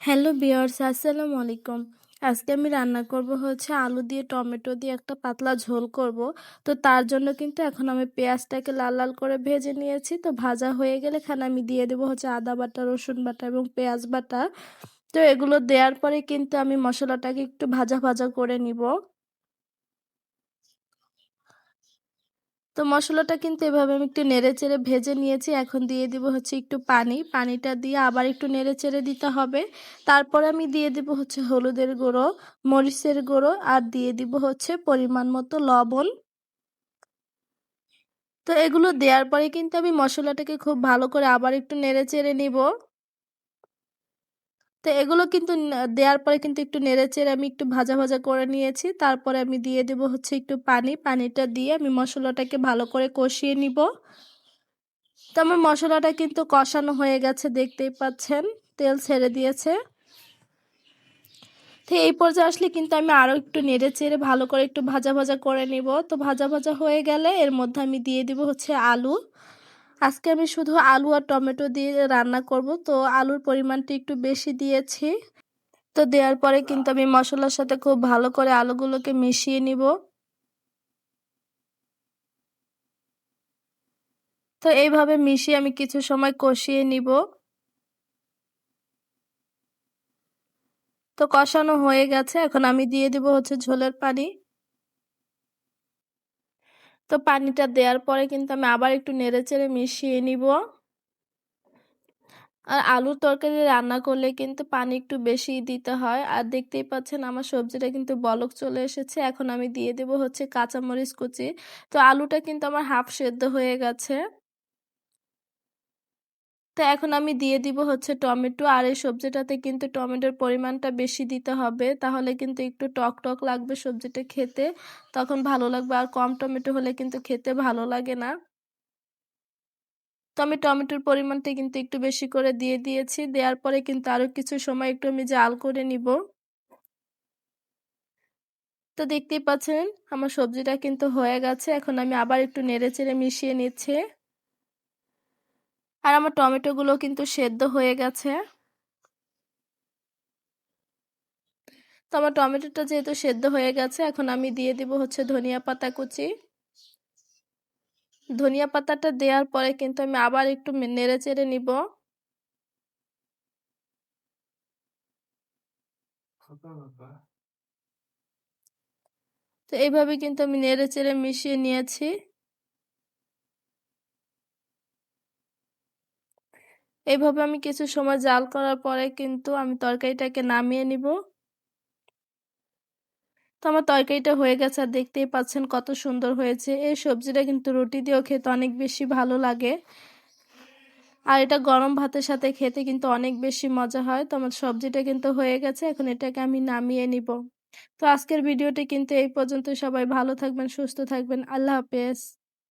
Hello viewers, আসসালামু আলাইকুম। আজকে আমি রান্না করব হচ্ছে আলু দিয়ে টমেটো দিয়ে একটা পাতলা ঝোল করব। তো তার জন্য কিন্তু এখন আমি পেঁয়াজটাকে লাল লাল করে ভেজে নিয়েছি। তো ভাজা হয়ে গেলে এখানে আমি দিয়ে দেবো হচ্ছে আদা বাটা, রসুন বাটা এবং পেঁয়াজ বাটা। তো এগুলো দেওয়ার পরে কিন্তু আমি মশলাটাকে একটু ভাজা ভাজা করে নিব। তো মশলাটা কিন্তু এভাবে আমি একটু নেড়েচেড়ে ভেজে নিয়েছি। এখন দিয়ে দিব হচ্ছে একটু পানি। পানিটা দিয়ে আবার একটু নেড়েচেড়ে দিতে হবে। তারপরে আমি দিয়ে দিব হচ্ছে হলুদের গুঁড়ো, মরিচের গুঁড়ো আর দিয়ে দিব হচ্ছে পরিমাণ মতো লবণ। তো এগুলো দেওয়ার পরে কিন্তু আমি মশলাটাকে খুব ভালো করে আবার একটু নেড়েচেড়ে নিব। তো এগুলো কিন্তু দেওয়ার পরে কিন্তু একটু নেড়েচেড়ে আমি একটু ভাজা ভাজা করে নিয়েছি। তারপরে আমি দিয়ে দেব হচ্ছে একটু পানি। পানিটা দিয়ে আমি মশলাটাকে ভালো করে কষিয়ে নিব। তো আমার মশলাটা কিন্তু কষানো হয়ে গেছে, দেখতেই পাচ্ছেন তেল ছেড়ে দিয়েছে। তো এই পর্যায়ে আসলে কিন্তু আমি আরো একটু নেড়ে চেড়ে ভালো করে একটু ভাজা ভাজা করে নিব। তো ভাজা ভাজা হয়ে গেলে এর মধ্যে আমি দিয়ে দিব হচ্ছে আলু। আজকে আমি শুধু আলু আর টমেটো দিয়ে রান্না করব, তো আলুর পরিমাণটা একটু বেশি দিয়েছি। তো দেওয়ার পরে কিন্তু আমি মশলার সাথে খুব ভালো করে আলুগুলোকে মিশিয়ে নিব। তো এইভাবে মিশিয়ে আমি কিছু সময় কষিয়ে নিব। তো কষানো হয়ে গেছে, এখন আমি দিয়ে দিব হচ্ছে ঝোলের পানি। তো পানিটা দেওয়ার পরে কিন্তু আমি আবার একটু নেড়েচেড়ে মিশিয়ে নিব। আর আলুর তরকারি রান্না করলে কিন্তু পানি একটু বেশি দিতে হয়। আর দেখতেই পাচ্ছেন আমার সবজিটা কিন্তু বলক চলে এসেছে। এখন আমি দিয়ে দেব হচ্ছে কাঁচামরিচ কুচি। তো আলুটা কিন্তু আমার হাফ সেদ্ধ হয়ে গেছে। তো এখন আমি দিয়ে দিব হচ্ছে টমেটো। আর এই সবজিটাতে কিন্তু টমেটোর পরিমাণটা বেশি দিতে হবে, তাহলে কিন্তু একটু টক টক লাগবে সবজিটা খেতে, তখন ভালো লাগবে। আর কম টমেটো হলে কিন্তু খেতে ভালো লাগে না। তো আমি টমেটোর পরিমাণটা কিন্তু একটু বেশি করে দিয়ে দিয়েছি। দেওয়ার পরে কিন্তু আরো কিছু সময় একটু আমি জাল করে নিব। তো দেখতেই পাচ্ছেন আমার সবজিটা কিন্তু হয়ে গেছে। এখন আমি আবার একটু নেড়েচেড়ে মিশিয়ে নিচ্ছি। আর আমার টমেটোগুলো কিন্তু সেদ্ধ হয়ে গেছে। তো আমার টমেটোটা যেহেতু সেদ্ধ হয়ে গেছে, এখন আমি দিয়ে দিব হচ্ছে ধনিয়া পাতা কুচি। ধনিয়া পাতাটা দেওয়ার পরে কিন্তু আমি আবার একটু নেড়েচেড়ে নিব। তো এইভাবে কিন্তু আমি নেড়েচেড়ে মিশিয়ে নিয়েছি। এইভাবে আমি কিছু সময় জাল করার পরে কিন্তু আমি তরকারিটাকে নামিয়ে নিব। তো আমার তরকারিটা হয়ে গেছে, আর দেখতেই পাচ্ছেন কত সুন্দর হয়েছে। এই সবজিটা কিন্তু রুটি দিয়েও খেতে অনেক বেশি ভালো লাগে। আর এটা গরম ভাতের সাথে খেতে কিন্তু অনেক বেশি মজা হয়। তো আমার সবজিটা কিন্তু হয়ে গেছে, এখন এটাকে আমি নামিয়ে নিব। তো আজকের ভিডিওটি কিন্তু এই পর্যন্ত। সবাই ভালো থাকবেন, সুস্থ থাকবেন। আল্লাহ হাফেজ।